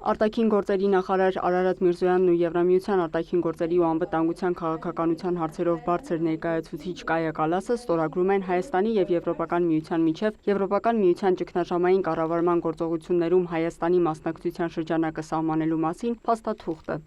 Արտաքին գործերի նախարար Արարատ Միրզոյանն ու Եվրամիության արտաքին գործերի ու անվտանգության քաղաքականության հարցերով բարձր ներկայացուցիչ Կայա Կալասը ստորագրում են Հայաստանի և Եվրոպական միության միջև Եվրոպական միության ճգնաժամային կառավարման գործողություններում Հայաստանի մասնակցության շրջանակը սահմանելու մասին փաստաթուղթը։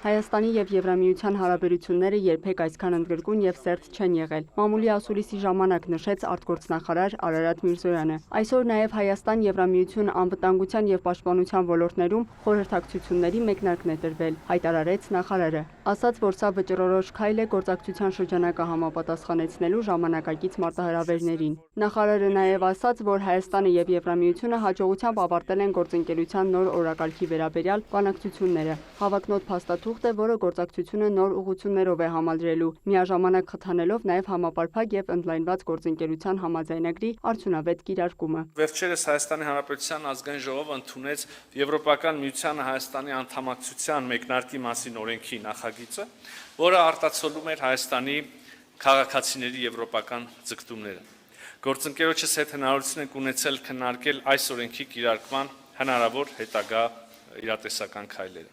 Հայաստանի և Եվրամիության հարաբերությունները երբեք այսքան ընդգրկուն և սերտ չեն եղել, մամուլի ասուլիսի ժամանակ նշեց արտգործնախարար Արարատ Միրզոյանը։ Այսօր նաև Հայաստան-Եվրամիություն անվտանգության և պաշտպանության ոլորտներում խորհրդակցությունների մեկնարկն է տրվել, հայտարարեց նախարարը, ասաց, որ սա վճռորոշ քայլ է գործակցության շրջանակը համապատասխանեցնելու ժամանակակից մարտահրավերներին։ Նախարարը նաև ասաց, որ Հայաստանը և Եվրամիությունը հաջողությամբ ավարտել են գործընկերության նոր օրակարգի վերաբերյալ բանակցությունները։ Հավակնոտ փաստաթուղթ է, որը գործակցությունը նոր ուղղություններով է համալրելու, միաժամանակ խթանելով նաև համապարփակ և ընդլայնված գործընկերության համաձայնագրի արդյունավետ կիրարկումը։ Վերջերս Հայաստանի Հանրապետության ազգային ժողովը ընդունեց Եվրոպական միությանը Հայաստանի անդամակցության մեկնարկի մասին օրենքի նախագիծը, որը արտացոլում էր Հայաստանի քաղաքացիների եվրոպական ձգտումները։ Գործընկերոջս հետ հնարավորություն ենք ունեցել քննարկել այս օրենքի կիրարկման հնարավոր հետագա իրատեսական քայլերը։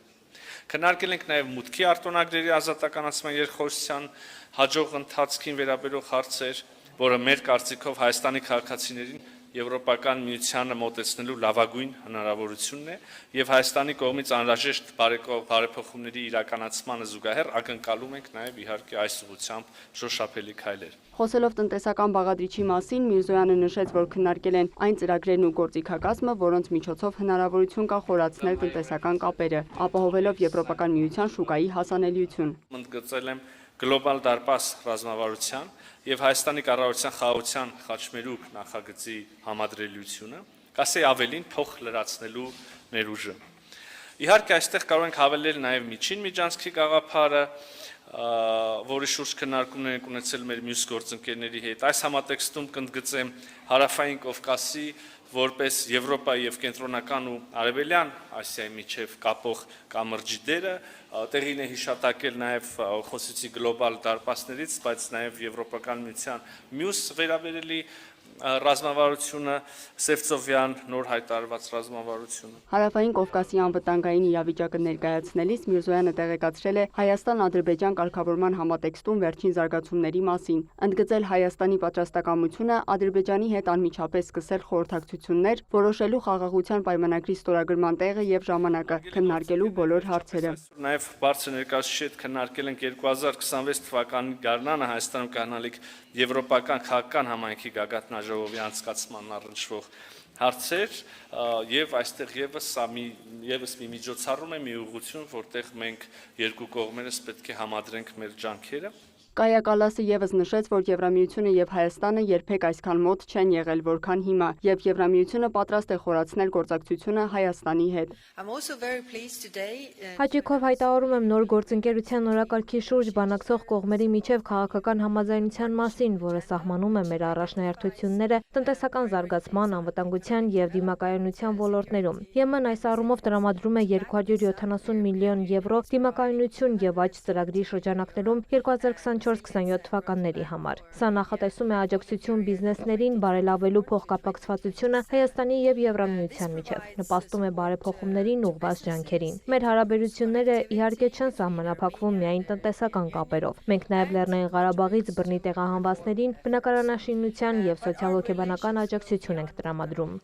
Քննարկել ենք նաև մուտքի արտոնագրերի ազատականացման երկխոսության հաջող ընթացքին վերաբերող հարցեր, որը մեր կարծիքով Հայաստանի քաղաքացիներին Եվրոպական միությանը մոտեցնելու լավագույն հնարավորությունն է և Հայաստանի կողմից անհրաժեշտ բարեփոխումների իրականացմանը զուգահեռ ակնկալում ենք նաև իհարկե այս ուղղությամբ շոշափելի քայլեր։ Խոսելով տնտեսական բաղադրիչի մասին, Միրզոյանը նշեց, որ քննարկել են այն ծրագրերն ու գործիքակազմը, որոնց միջոցով հնարավորություն կա խորացնել տնտեսական կապերը, ապահովելով Եվրոպական միության շուկայի հասանելիություն։ Ընդգծել եմ գլոբալ դարպաս ռազմավարության և Հայաստանի կառավարության խաղաղության խաչմերուկ նախագծի համադրելիությունը, կասեի ավելին փոխ լրացնելու ներուժը։ Իհարկե այստեղ կարող ենք հավելել նաև միջին միջանցքի գաղափարը, որի շուրջ քննարկումներ ենք ունեցել մեր մյուս գործընկերների հետ։ Այս համատեքստում կընդգծեմ Հարավային Կովկասի որպես Եվրոպայի և կենտրոնական ու արևելյան Ասիայի միջև կապող կամրջի դերը, տեղին է հիշատակել նաև խոսեցի գլոբալ դարպասներից, բայց նաև Եվրոպական միության մյուս վերաբերելի ռազմավարությունը, Սևծովյան նոր հայտարարված ռազմավարությունը։ Հարավային Կովկասի անվտանգային իրավիճակը ներկայացնելիս Միրզոյանը տեղեկացրել է Հայաստան-Ադրբեջան կարգավորման համատեքստում վերջին զարգացումների մասին, ընդգծել Հայաստանի պատրաստակամությունը Ադրբեջանի հետ անմիջապես սկսել խորհրդակցություններ, որոշելու խաղաղության պայմանագրի ստորագրման տեղը և ժամանակը, քննարկելու բոլոր հարցերը։ Նաև բարձր ներկայացուցիչի հետ քննարկել ենք 2026 թվականի գարնանը Հայաստանում կայանալիք Եվրոպական քաղաքական համայնքի գագաթնաժողովի անցկացման առնչվող հարցեր եւ այստեղ եւս մի միջոցառում է, մի ուղղություն, որտեղ մենք երկու կողմերս պետք է համադրենք մեր ջանքերը։ Կայա Կալասը եւս նշեց, որ Եվրամիությունը եւ Հայաստանը երբեք այսքան մոտ չեն եղել, որքան հիմա, եւ Եվրամիությունը պատրաստ է խորացնել գործակցությունը Հայաստանի հետ։ Հաճիկով հայտարարում եմ նոր գործընկերության օրակարգի շուրջ բանակցող կողմերի միջև քաղաքական համաձայնության մասին, որը սահմանում է մեր առաջնահերթությունները տնտեսական զարգացման, անվտանգության եւ դիմակայունության ոլորտներում։ ԵՄ-ն այս առումով տրամադրում է 270 միլիոն եվրո դիմակայունություն եւ աճ ծրագրի շրջանակներում 2024-27 թվականների համար։ Սա նախատեսում է աջակցություն բիզնեսներին բարելավելու փոխկապակցվածությունը Հայաստանի եւ Եվրամիության միջև, նպաստում է բարեփոխումներին ուղղված ջանքերին։ Մեր հարաբերությունները իհարկե չեն սահմանափակվում միայն տնտեսական կապերով։ Մենք նաեւ Լեռնային Ղարաբաղից բռնի տեղահանվածներին բնակարանաշինության եւ սոցիալ-հոգեբանական աջակցություն ենք տրամադրում։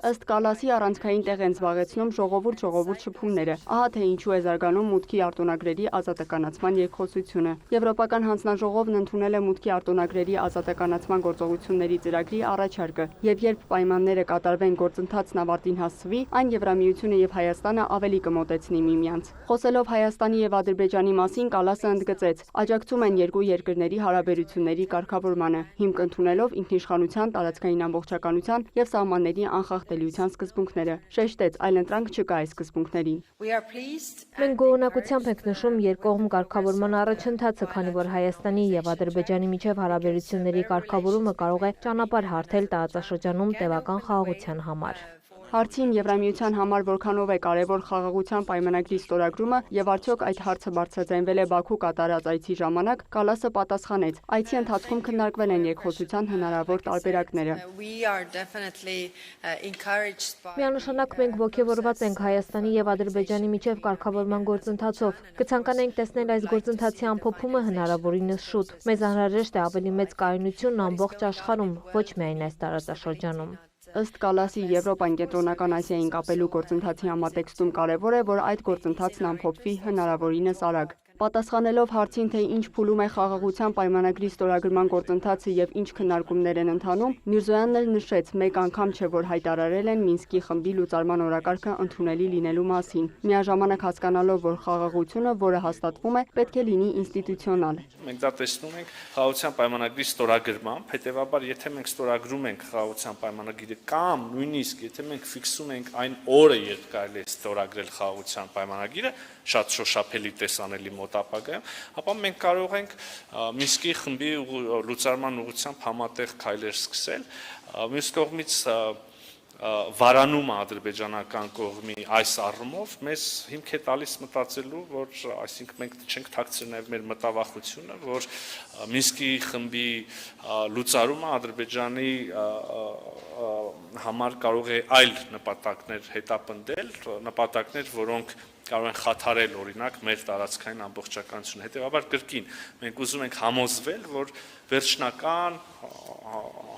Ըստ Կալասի առանցքային տեղ են զբաղեցնում ժողովուրդ շփումները, ահա թե ինչու է զարգանում մուտքի արտոնագրերի ազատականացման երկխոսությունը։ Եվրոպական հանձնաժողովն ընդունել է մուտքի արտոնագրերի ազատականացման գործողությունների ծրագրի առաջարկը, եւ երբ պայմանները կատարվեն գործընթացն ավարտին հասցվի, այն Եվրամիությունը եւ Հայաստանը ավելի կմոտեցնի միմյանց։ Խոսելով Հայաստանի եւ Ադրբեջանի մասին, Կալասը ընդգծեց, աջակցում են երկու երկրների հարաբերությունների կարգավորմանը, հիմք ընդունելով ինքնիշխանության, տարածքային ամբողջականության եւ սահմանների անխախտելիության սկզբունքները։ Շեշտեց, այլընտրանք չկա այս սկզբունքներին։ Մենք գոհունակությամբ ենք նշում երկկողմ կարգավորման առաջընթացը, քանի որ Հայաստանի եւ Ադրբեջանի միջև հարաբերությունների կարգավորումը կարող է ճանապարհ հարթել տարածաշրջանում տևական խաղաղության համար։ Հարցին Եվրամիության համար որքանով է կարևոր խաղաղության պայմանագրի ստորագրումը եւ արդյոք այդ հարցը բարձրաձայնվել է Բաքու կատարած այցի ժամանակ, Կալասը պատասխանեց. այցի ընթացքում քննարկվել են երկխոսության հնարավոր տարբերակները։ Միանշանակ մենք ոգևորված ենք Հայաստանի եւ Ադրբեջանի միջև կարգավորման գործընթացով։ Կցանկանայինք տեսնել այս գործընթացի ամփոփումը հնարավորինս շուտ։ Մեզ անհրաժեշտ է ավելի մեծ կայունություն ամբողջ աշխարհում, ոչ միայն այս տարածաշրջանում։ Ըստ Կալասի Եվրոպան Կենտրոնական Ասիային կապելու գործընթացի համատեքստում կարևոր է, որ այդ գործընթացն ամփոփվի հնարավորինս արագ։ Պատասխանելով հարցին, թե ինչ փուլում է խաղաղության պայմանագրի ստորագրման գործընթացը եւ ինչ քննարկումներ են ընթանում, Միրզոյանն էլ նշեց, մեկ անգամ չէ, որ հայտարարել են Մինսկի խմբի լուծարման օրակարգը ընդունելի լինելու մասին։ Միաժամանակ հասկանալով, որ խաղաղությունը, որը հաստատվում է, պետք է լինի ինստիտուցիոնալ։ Մենք դա տեսնում ենք խաղաղության պայմանագրի ստորագրմամբ, հետեւաբար, եթե մենք ստորագրում ենք խաղաղության պայմանագիրը կամ նույնիսկ եթե մենք ֆիքսում ենք այն օրը, երբ կարելի է ստորագրել խաղաղության պայմանագիրը, շատ շոշափելի տեսանելի մոտ ապագայում, ապա մենք կարող ենք Մինսկի խմբի լուծարման ուղղությամբ համատեղ քայլեր սկսել։ Մյուս կողմից վարանումը ադրբեջանական կողմի այս առումով մեզ հիմք է տալիս մտածելու, որ այսինքն մենք չենք թաքցրել նաև մեր մտավախությունը, որ Մինսկի խմբի լուծարումը Ադրբեջանի համար կարող է այլ նպատակներ հետապնդել, նպատակներ, որոնք կարող են խաթարել օրինակ մեր տարածքային ամբողջականությունը։ Հետևաբար կրկին մենք ուզում ենք համոզվել, որ վերջնական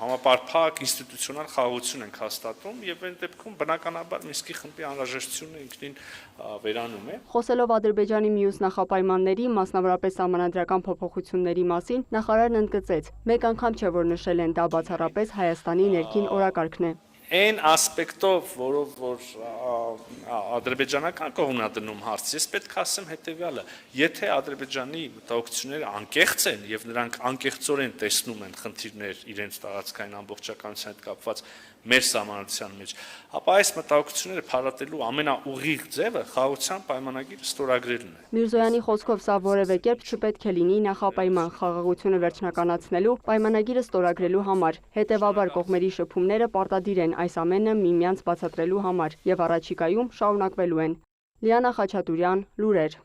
համապարփակ ինստիտուցիոնալ խաղաղություն ենք հաստատում եւ այն դեպքում բնականաբար Մինսկի խմբի անհրաժեշտությունը ինքնին վերանում է։ Խոսելով Ադրբեջանի մյուս նախապայմանների, մասնավորապես սահմանադրական փոփոխությունների մասին, նախարարն ընդգծեց. մեկ անգամ չէ, որ նշել են դա բացառապես Հայաստանի ներքին օրակարգն է։ Այն ասպեկտով, որով որ ադրբեջանական կողմն է դնում հարց, ես պետք է ասեմ հետեւյալը. եթե Ադրբեջանի մտահոգությունները անկեղծ են եւ նրանք անկեղծորեն տեսնում են խնդիրներ իրենց տարածքային ամբողջականության հետ կապված մեր սահմանադրության մեջ, ապա այս մտահոգությունները փարատելու ամենաուղիղ ձևը խաղաղության պայմանագիր ստորագրելն է։ Միրզոյանի խոսքով սա որևէ կերպ չպետք է լինի նախապայման խաղաղությունը վերջնականացնելու պայմանագիրը ստորագրելու համար։ Հետևաբար կողմերի շփումները պարտադիր են այս ամենը միմյանց բացատրելու համար եւ առաջիկայում շարունակվելու են։ Լիանա Խաչատուրյան, լուրեր։